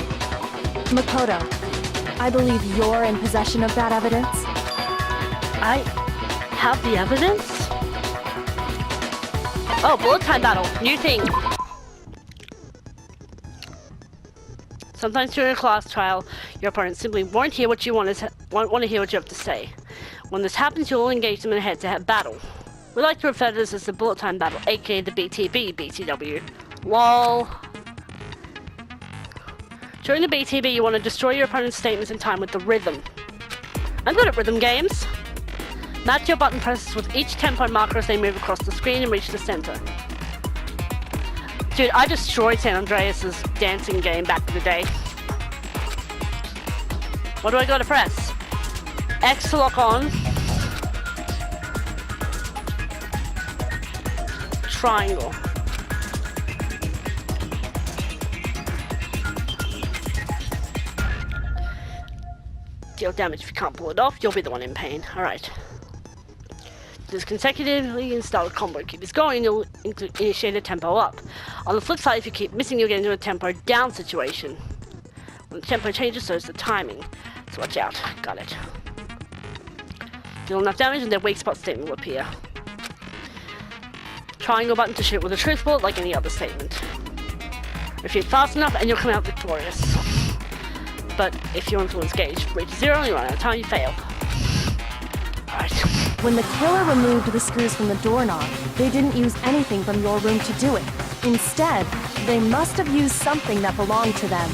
Makoto, I believe you're in possession of that evidence. I have the evidence? Oh, bullet time battle. New thing. Sometimes during a class trial, your opponent simply won't hear what you want to hear what you have to say. When this happens, you'll engage them in a head-to-head battle. We like to refer to this as the bullet time battle, aka the BTB, BTW. LOL. During the BTB, you want to destroy your opponent's statements in time with the rhythm. I'm good at rhythm games. Match your button presses with each tempo marker as they move across the screen and reach the center. Dude, I destroyed San Andreas' dancing game back in the day. What do I gotta press? X to lock on. Triangle. Deal damage if you can't pull it off, you'll be the one in pain. Alright. This consecutively and start a combo. Keep this going, you'll initiate a tempo up. On the flip side, if you keep missing, you'll get into a tempo down situation. When the tempo changes, so is the timing. So watch out. Got it. Deal enough damage and their weak spot statement will appear. Triangle button to shoot with a truth bullet like any other statement. Repeat fast enough and you'll come out victorious. But if your influence gauge reaches 0 and you run out of time, you fail. Alright. When the killer removed the screws from the doorknob, they didn't use anything from your room to do it. Instead, they must have used something that belonged to them.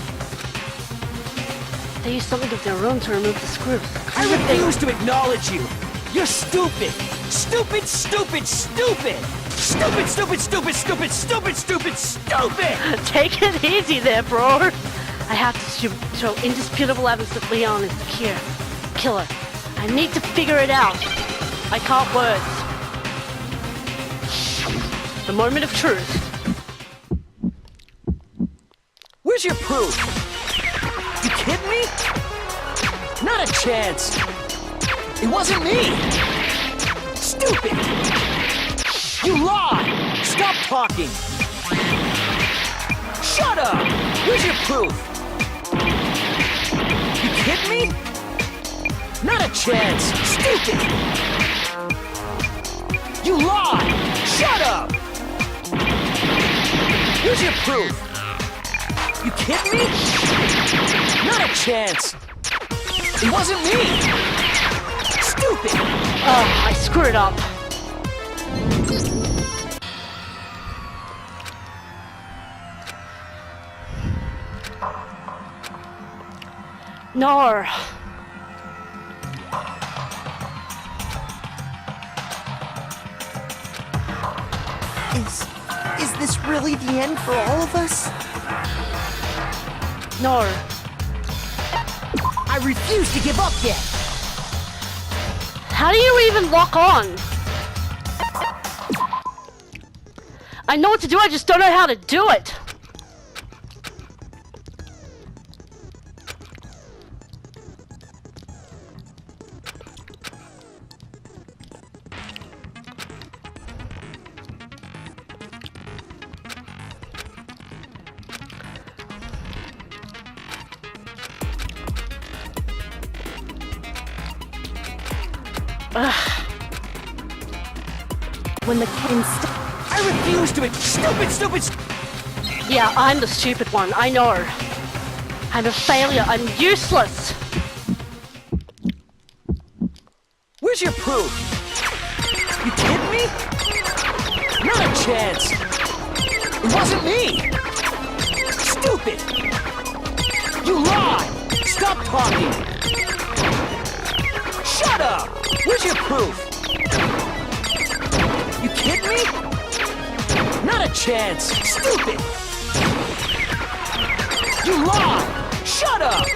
They used something of their room to remove the screws. I refuse to acknowledge you! You're stupid! Stupid, stupid, stupid! Stupid, stupid, stupid, stupid, stupid, stupid, stupid! Take it easy there, bro! I have to show indisputable evidence that Leon is the killer. I need to figure it out. I can't words. The moment of truth. Where's your proof? You kidding me? Not a chance. It wasn't me. Stupid. You lie. Stop talking. Shut up. Where's your proof? You kidding me? Not a chance. Stupid. You lie. Shut up. Here's your proof. You kidding me? Not a chance. It wasn't me. Stupid. Oh, I screwed up. No. Is this really the end for all of us? No. I refuse to give up yet. How do you even lock on? I know what to do, I just don't know how to do it. When the king I refuse to stupid. Yeah, I'm the stupid one, I know. I'm a failure, I'm useless. Where's your proof? You kidding me? Not a chance. It wasn't me. Stupid. You lie. Stop talking. Shut up. Where's your proof? kidding me? Not a chance. Stupid! You lie! Shut up!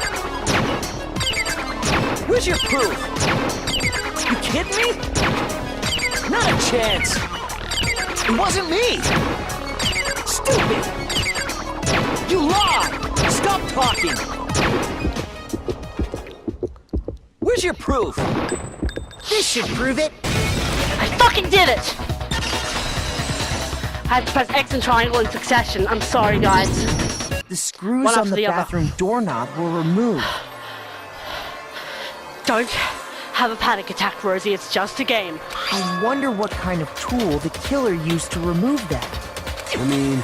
Where's your proof? You kidding me? Not a chance! It wasn't me! Stupid! You lie! Stop talking! Where's your proof? This should prove it. I fucking did it! I had to press X and triangle in succession. I'm sorry, guys. The screws One on after the the other. bathroom doorknob were removed. Don't have a panic attack, Rosie. It's just a game. I wonder what kind of tool the killer used to remove that. I mean,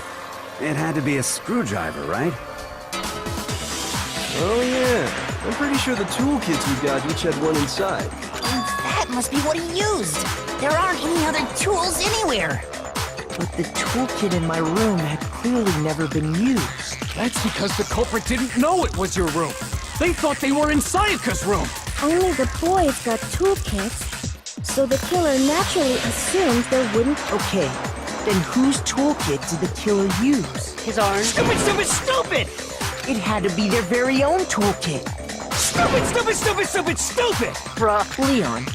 it had to be a screwdriver, right? Oh yeah, I'm pretty sure the toolkits we got each had one inside. That must be what he used. There aren't any other tools anywhere. But the toolkit in my room had clearly never been used. That's because the culprit didn't know it was your room. They thought they were in Sayaka's room. Only the boys got toolkits, so the killer naturally assumed there wouldn't. Okay, then whose toolkit did the killer use? His own. Stupid, stupid, stupid! It had to be their very own toolkit. Stupid, stupid, stupid, stupid, stupid! Bruh. Leon,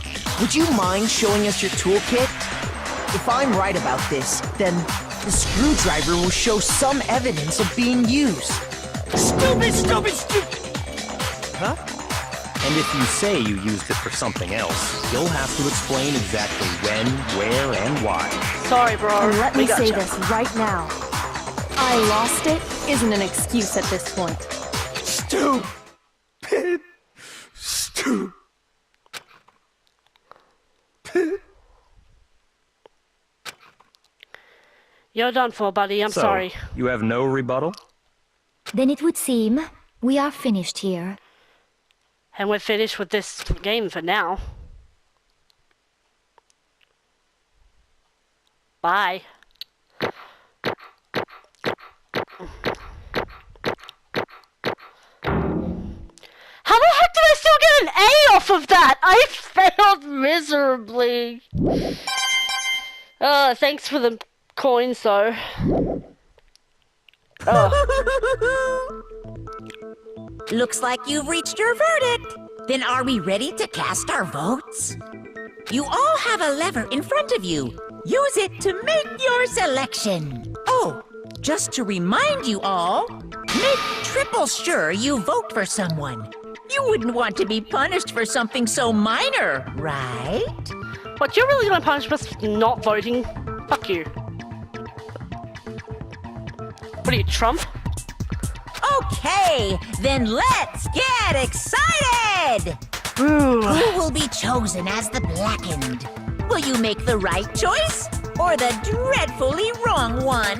would you mind showing us your toolkit? If I'm right about this, then the screwdriver will show some evidence of being used. Stupid, stupid, stupid! Huh? And if you say you used it for something else, you'll have to explain exactly when, where, and why. Sorry, bro. And let We me say gotcha. this right now. I lost it isn't an excuse at this point. Stupid. Stupid. You're done for, buddy. I'm So, sorry. you have no rebuttal? Then it would seem we are finished here. And we're finished with this game for now. Bye. How the heck did I still get an A off of that? I failed miserably. Thanks for the coins, though. Oh. Looks like you've reached your verdict. Then are we ready to cast our votes? You all have a lever in front of you. Use it to make your selection. Oh, just to remind you all, make triple sure you vote for someone. You wouldn't want to be punished for something so minor, right? What, you're really gonna punish us for not voting? Fuck you. What are you, Trump? Okay, then let's get excited! Ooh. Who will be chosen as the blackened? Will you make the right choice or the dreadfully wrong one?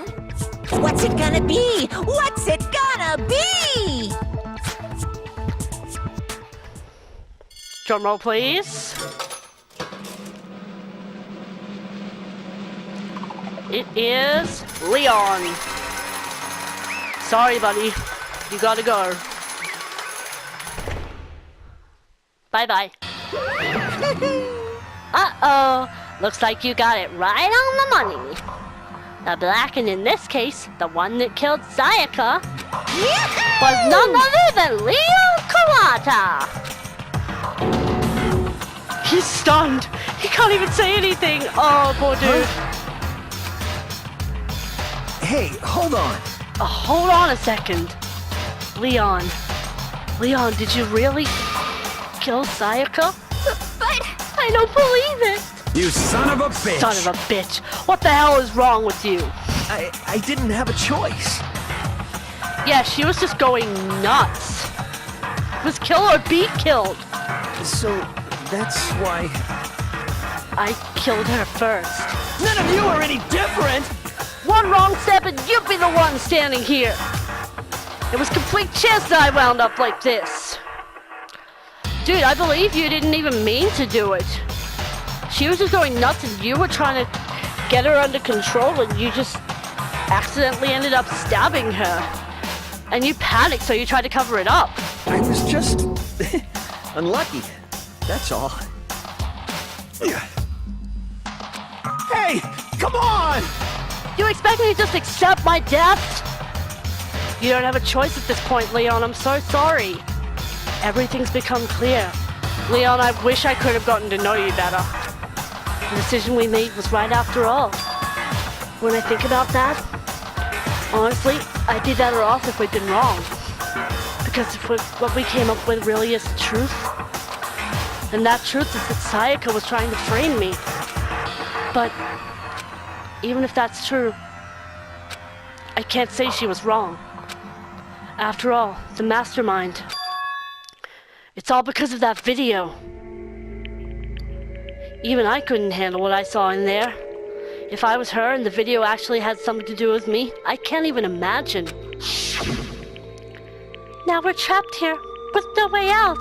What's it gonna be? What's it gonna be? Drum roll, please. It is Leon. Sorry, buddy. You gotta go. Bye-bye. Uh-oh. Looks like you got it right on the money. The blackened in this case, the one that killed Sayaka, was none other than Leon Kawata. He's stunned. He can't even say anything. Oh, poor dude. Hey, hold on. Hold on a second. Leon, did you really kill Sayaka? But I don't believe it. You son of a bitch! Son of a bitch. What the hell is wrong with you? I didn't have a choice. Yeah, she was just going nuts. It was kill or be killed. So, that's why... I killed her first. None of you are any different! One wrong step and you'd be the one standing here. It was complete chance that I wound up like this. Dude, I believe you didn't even mean to do it. She was just going nuts and you were trying to get her under control and you just accidentally ended up stabbing her. And you panicked, so you tried to cover it up. I was just unlucky. That's all. Hey, come on! You expect me to just accept my death? You don't have a choice at this point, Leon. I'm so sorry. Everything's become clear. Leon, I wish I could have gotten to know you better. The decision we made was right after all. When I think about that, honestly, I'd be better off if we'd been wrong. Because if what we came up with really is the truth, then that truth is that Sayaka was trying to frame me. But even if that's true, I can't say she was wrong. After all, the mastermind. It's all because of that video. Even I couldn't handle what I saw in there. If I was her and the video actually had something to do with me, I can't even imagine. Now we're trapped here, with no way out.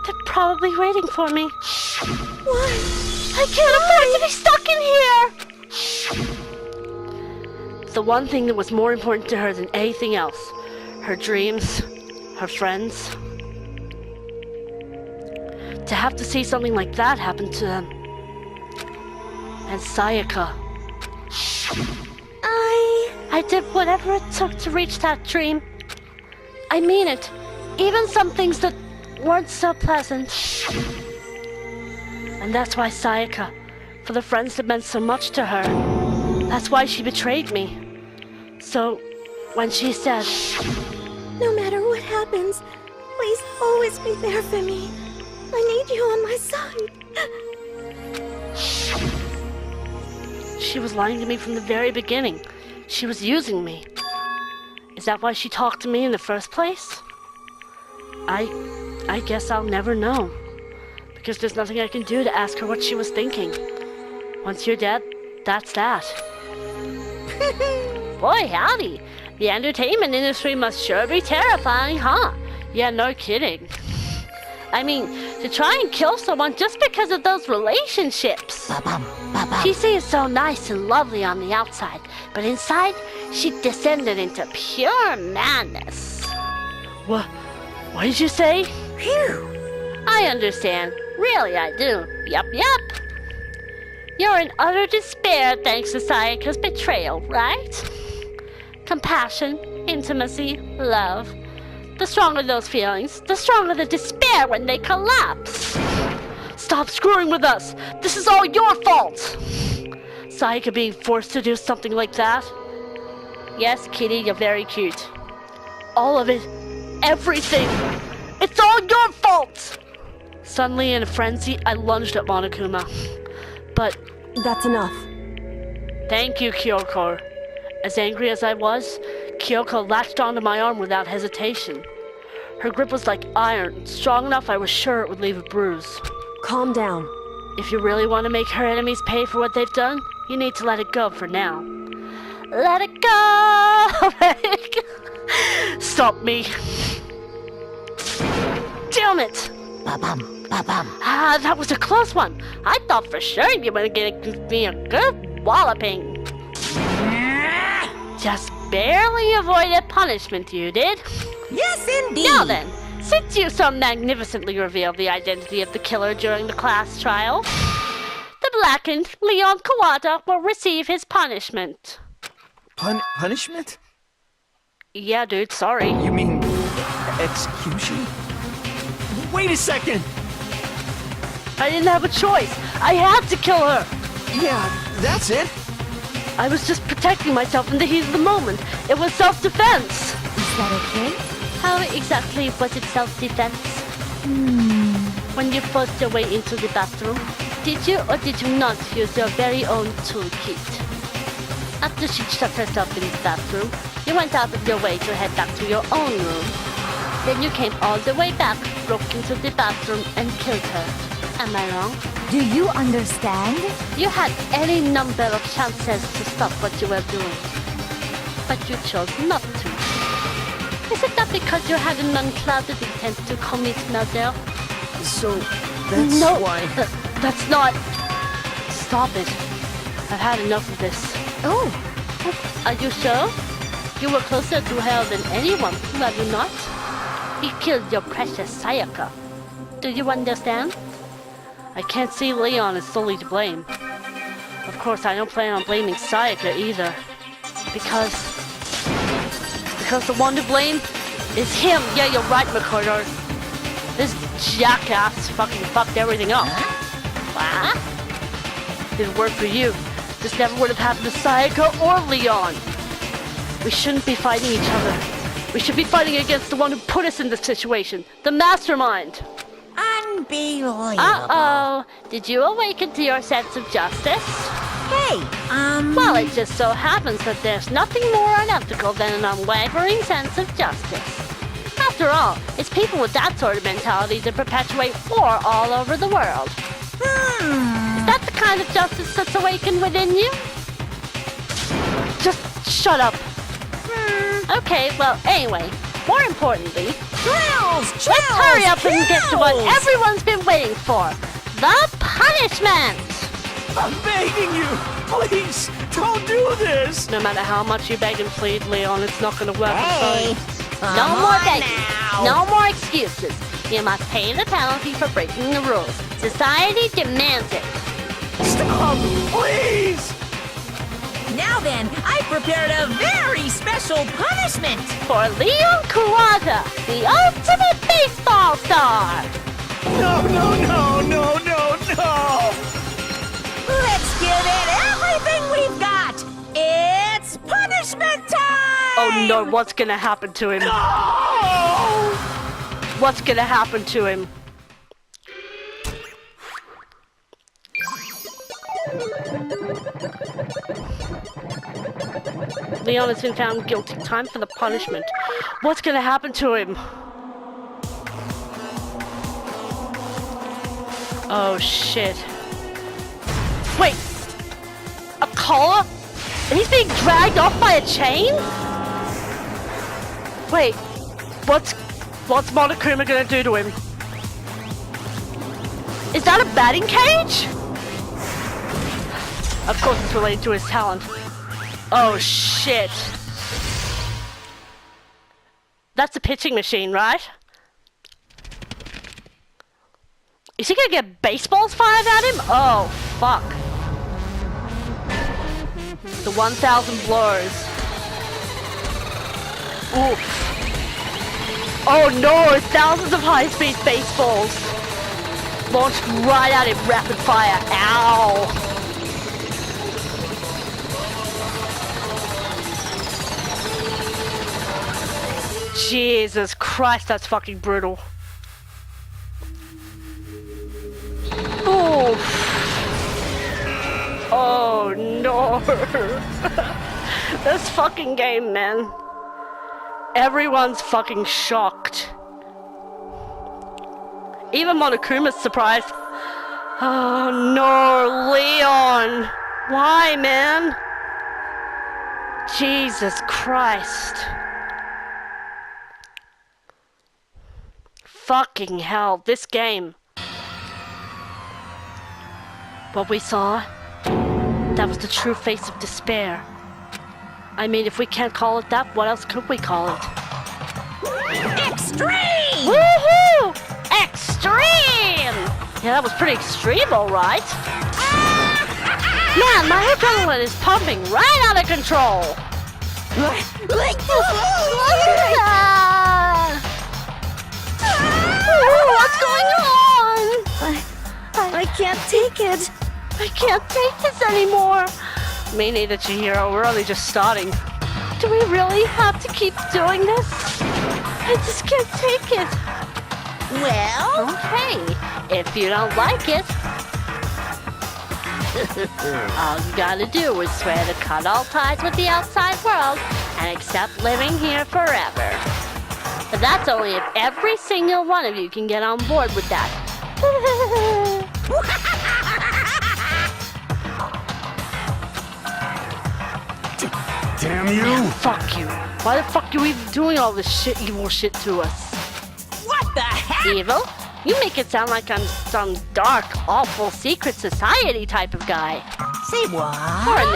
They're probably waiting for me. Why? I can't afford to be stuck in here! The one thing that was more important to her than anything else. Her dreams, her friends. To have to see something like that happen to them. And Sayaka. I did whatever it took to reach that dream. I mean it. Even some things that weren't so pleasant. And that's why Sayaka, for the friends that meant so much to her, that's why she betrayed me. So, when she said, No matter what happens, please always be there for me. I need you on my side. she was lying to me from the very beginning. She was using me. Is that why she talked to me in the first place? I guess I'll never know. Because there's nothing I can do to ask her what she was thinking. Once you're dead, that's that. Boy, howdy. The entertainment industry must sure be terrifying, huh? Yeah, no kidding. I mean, to try and kill someone just because of those relationships. She seems so nice and lovely on the outside, but inside, she descended into pure madness. What did you say? Phew. I understand. Really, I do. Yup. You're in utter despair thanks to Sayaka's betrayal, right? Compassion, intimacy, love. The stronger those feelings, the stronger the despair when they collapse. Stop screwing with us! This is all your fault! Sayaka being forced to do something like that? Yes, Kitty, you're very cute. All of it. Everything! It's all your fault! Suddenly, in a frenzy, I lunged at Monokuma. But... That's enough. Thank you, Kyoko. As angry as I was, Kyoko latched onto my arm without hesitation. Her grip was like iron, strong enough I was sure it would leave a bruise. Calm down. If you really want to make her enemies pay for what they've done, you need to let it go for now. Let it go! Stop me. Damn it! Ah, that was a close one. I thought for sure you were going to give me a good walloping. Just barely avoided punishment, you did. Yes, indeed. Now then, since you so magnificently revealed the identity of the killer during the class trial, the blackened Leon Kawada will receive his punishment. Punishment? Yeah, dude, sorry. You mean execution? Wait a second! I didn't have a choice. I had to kill her. Yeah, that's it. I was just protecting myself in the heat of the moment. It was self-defense. Is that okay? How exactly was it self-defense? When you forced your way into the bathroom, did you or did you not use your very own toolkit? After she shut herself in the bathroom, you went out of your way to head back to your own room. Then you came all the way back, broke into the bathroom, and killed her. Am I wrong? Do you understand? You had any number of chances to stop what you were doing, but you chose not to. Is it not because you had an unclouded intent to commit murder? So, that's why... That's not... Stop it. I've had enough of this. Oh, Are you sure? You were closer to her than anyone, were you not? He killed your precious Sayaka. Do you understand? I can't see Leon is solely to blame. Of course, I don't plan on blaming Sayaka either. Because the one to blame is him. Yeah, you're right, Makoto. This jackass fucking fucked everything up. What? Didn't work for you. This never would have happened to Sayaka or Leon. We shouldn't be fighting each other. We should be fighting against the one who put us in this situation. The mastermind. Unbelievable. Uh-oh. Did you awaken to your sense of justice? Hey, Well, it just so happens that there's nothing more unethical than an unwavering sense of justice. After all, it's people with that sort of mentality that perpetuate war all over the world. Is that the kind of justice that's awakened within you? Just shut up. Okay, well, anyway, more importantly, Let's let's hurry up and get to what everyone's been waiting for. The punishment! I'm begging you! Please, don't do this! No matter how much you beg and plead, Leon, it's not gonna work. Hey, No more begging. No more excuses. You must pay the penalty for breaking the rules. Society demands it. Stop, please! Now then, I prepared a very special punishment. For Leon Kurata, the ultimate baseball star. No, no, no, no, no, no! Let's give it everything we've got. It's punishment time! Oh no, what's gonna happen to him? No! What's gonna happen to him? Leon has been found guilty. Time for the punishment. What's gonna happen to him? Oh shit. Wait! A collar? And he's being dragged off by a chain? Wait, what's Monokuma gonna do to him? Is that a batting cage? Of course it's related to his talent. Oh shit. That's a pitching machine, right? Is he gonna get baseballs fired at him? Oh, fuck. The 1,000 blows. Oof. Oh no, thousands of high-speed baseballs. Launched right at him, rapid fire. Ow. Jesus Christ, that's fucking brutal. Oof. Oh no. This fucking game, man. Everyone's fucking shocked. Even Monokuma's surprised. Oh no, Leon. Why, man? Jesus Christ. Fucking hell, this game. What we saw, that was the true face of despair. I mean, if we can't call it that, what else could we call it? Extreme! Woohoo! Extreme! Yeah, that was pretty extreme, alright. Man, my adrenaline is pumping right out of control. What's going on? I can't take it. I can't take this anymore. Me neither, Chihiro. We're only just starting. Do we really have to keep doing this? I just can't take it. Well, Okay, if you don't like it, all you gotta do is swear to cut all ties with the outside world and accept living here forever. But that's only if every single one of you can get on board with that. Damn you! Fuck you. Why the fuck are you even doing all this evil shit to us? what the heck? Evil? You make it sound like I'm some dark, awful secret society type of guy. Say what? Or in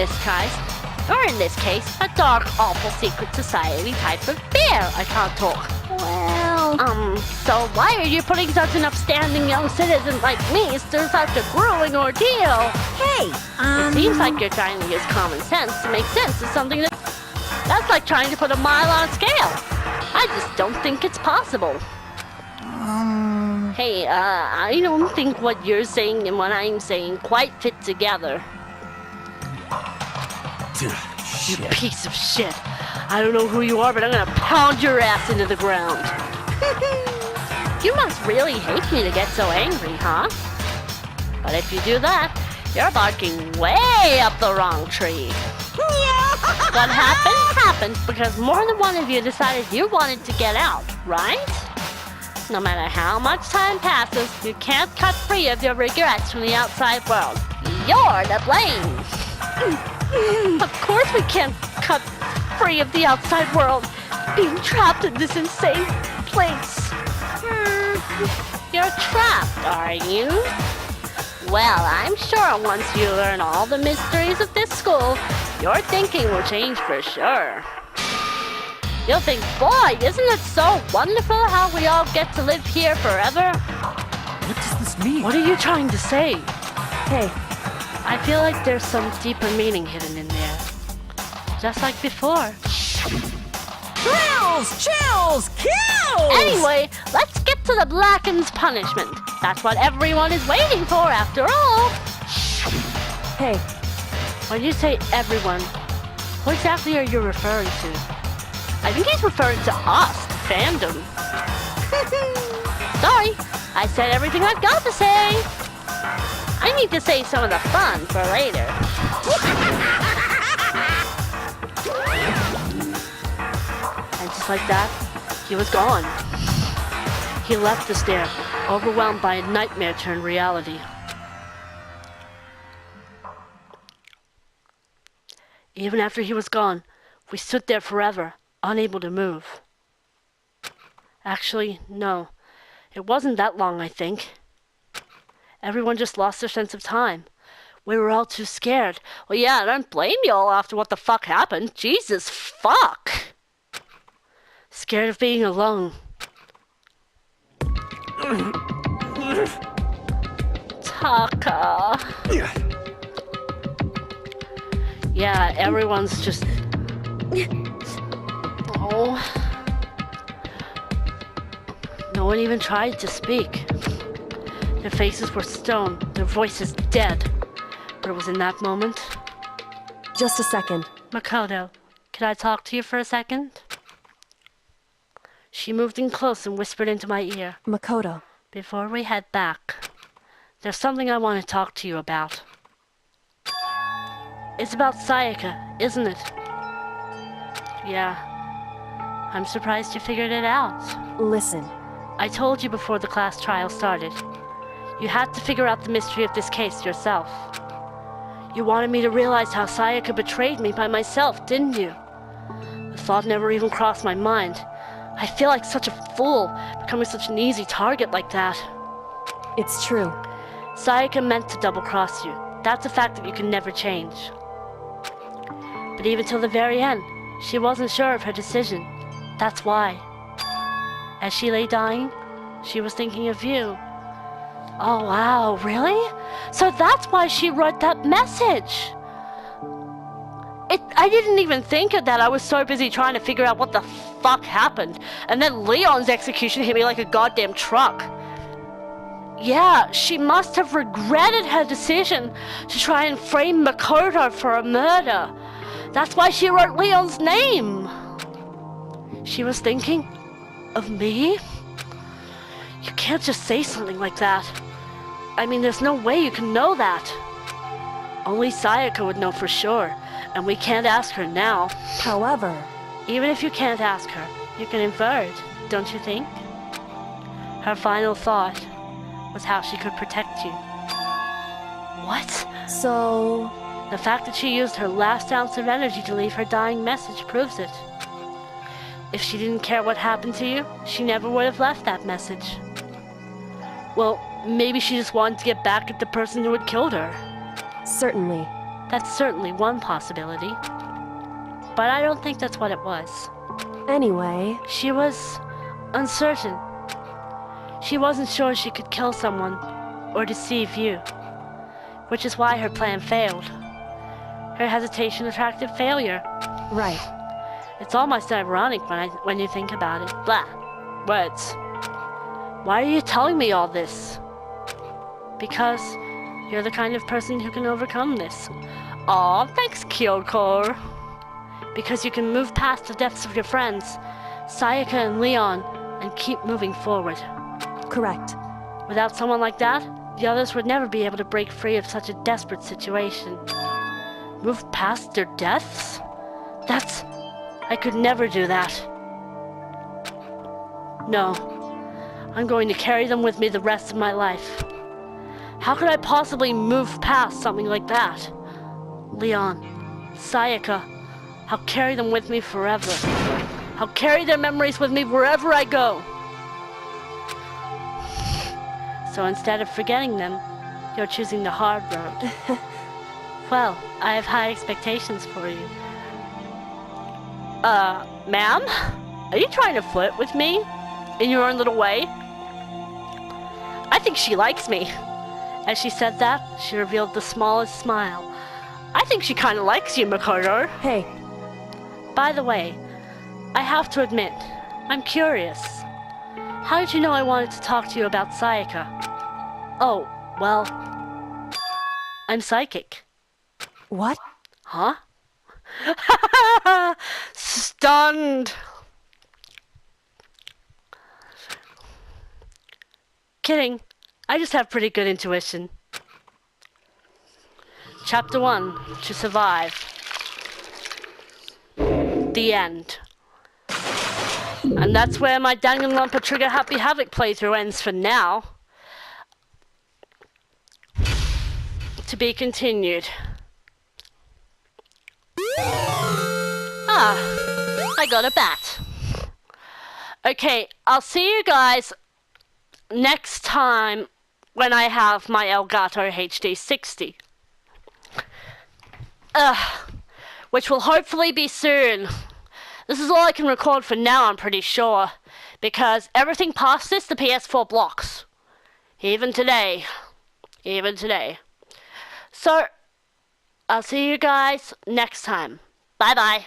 this case, a dark, awful secret society type of bear. I can't talk. Well, So why are you putting such an upstanding young citizen like me through such a grueling ordeal? Hey, It seems like you're trying to use common sense to make sense of something that's like trying to put a mile on a scale. I just don't think it's possible. Hey, I don't think what you're saying and what I'm saying quite fit together. You piece of shit. I don't know who you are, but I'm gonna pound your ass into the ground. You must really hate me to get so angry, huh? But if you do that, you're barking way up the wrong tree. What happened because more than one of you decided you wanted to get out, right? No matter how much time passes, you can't cut free of your regrets from the outside world. You're to blame. Of course we can't cut free of the outside world, being trapped in this insane place. You're trapped, are you? Well, I'm sure once you learn all the mysteries of this school, your thinking will change for sure. You'll think, boy, isn't it so wonderful how we all get to live here forever? What does this mean? What are you trying to say? Hey, I feel like there's some deeper meaning hidden in there. Just like before. thrills, chills, kills! Anyway, let's get to the Blacken's punishment. That's what everyone is waiting for after all. Hey, When you say everyone, what exactly are you referring to? I think he's referring to us, the fandom. Sorry, I said everything I've got to say. I need to save some of the fun for later. And just like that, he was gone. He left us there, overwhelmed by a nightmare turned reality. Even after he was gone, we stood there forever, unable to move. Actually, no. It wasn't that long, I think. Everyone just lost their sense of time. We were all too scared. Well, yeah, I don't blame y'all after what the fuck happened. Jesus fuck! Scared of being alone. Taka. Yeah, everyone's just... Oh. No one even tried to speak. Their faces were stone, their voices dead. But it was in that moment... just a second. Makoto, can I talk to you for a second? She moved in close and whispered into my ear. Makoto. Before we head back, there's something I want to talk to you about. It's about Sayaka, isn't it? Yeah. I'm surprised you figured it out. Listen. I told you before the class trial started. You had to figure out the mystery of this case yourself. You wanted me to realize how Sayaka betrayed me by myself, didn't you? The thought never even crossed my mind. I feel like such a fool, becoming such an easy target like that. It's true. Sayaka meant to double-cross you. That's a fact that you can never change. But even till the very end, she wasn't sure of her decision. That's why. As she lay dying, she was thinking of you. Oh wow, really? So that's why she wrote that message! I didn't even think of that. I was so busy trying to figure out what the fuck happened. And then Leon's execution hit me like a goddamn truck. Yeah, she must have regretted her decision to try and frame Makoto for a murder. That's why she wrote Leon's name. She was thinking of me? You can't just say something like that. I mean, there's no way you can know that. Only Sayaka would know for sure, and we can't ask her now. However, even if you can't ask her, you can infer it, don't you think? Her final thought was how she could protect you. What? So... The fact that she used her last ounce of energy to leave her dying message proves it. If she didn't care what happened to you, she never would have left that message. Well, maybe she just wanted to get back at the person who had killed her. Certainly. That's certainly one possibility. But I don't think that's what it was. Anyway... She was uncertain. She wasn't sure she could kill someone or deceive you, which is why her plan failed. Her hesitation attracted failure. Right. It's almost ironic when you think about it. Blah. Words. Why are you telling me all this? Because you're the kind of person who can overcome this. Aw, thanks, Kyoko. Because you can move past the deaths of your friends, Sayaka and Leon, and keep moving forward. Correct. Without someone like that, the others would never be able to break free of such a desperate situation. Move past their deaths? I could never do that. No. I'm going to carry them with me the rest of my life. How could I possibly move past something like that? Leon, Sayaka, I'll carry them with me forever. I'll carry their memories with me wherever I go. So instead of forgetting them, you're choosing the hard road. Well, I have high expectations for you. Ma'am? Are you trying to flirt with me? In your own little way? I think she likes me. As she said that, she revealed the smallest smile. I think she kind of likes you, Makoto. Hey. By the way, I have to admit, I'm curious. How did you know I wanted to talk to you about Sayaka? Oh, well, I'm psychic. What? Huh? Stunned. Kidding. I just have pretty good intuition. Chapter 1, to survive. The end. And that's where my Danganronpa Trigger Happy Havoc playthrough ends for now. To be continued. I got a bat. Okay, I'll see you guys next time when I have my Elgato HD 60. Which will hopefully be soon. This is all I can record for now, I'm pretty sure. Because everything past this, the PS4 blocks. Even today. So, I'll see you guys next time. Bye-bye.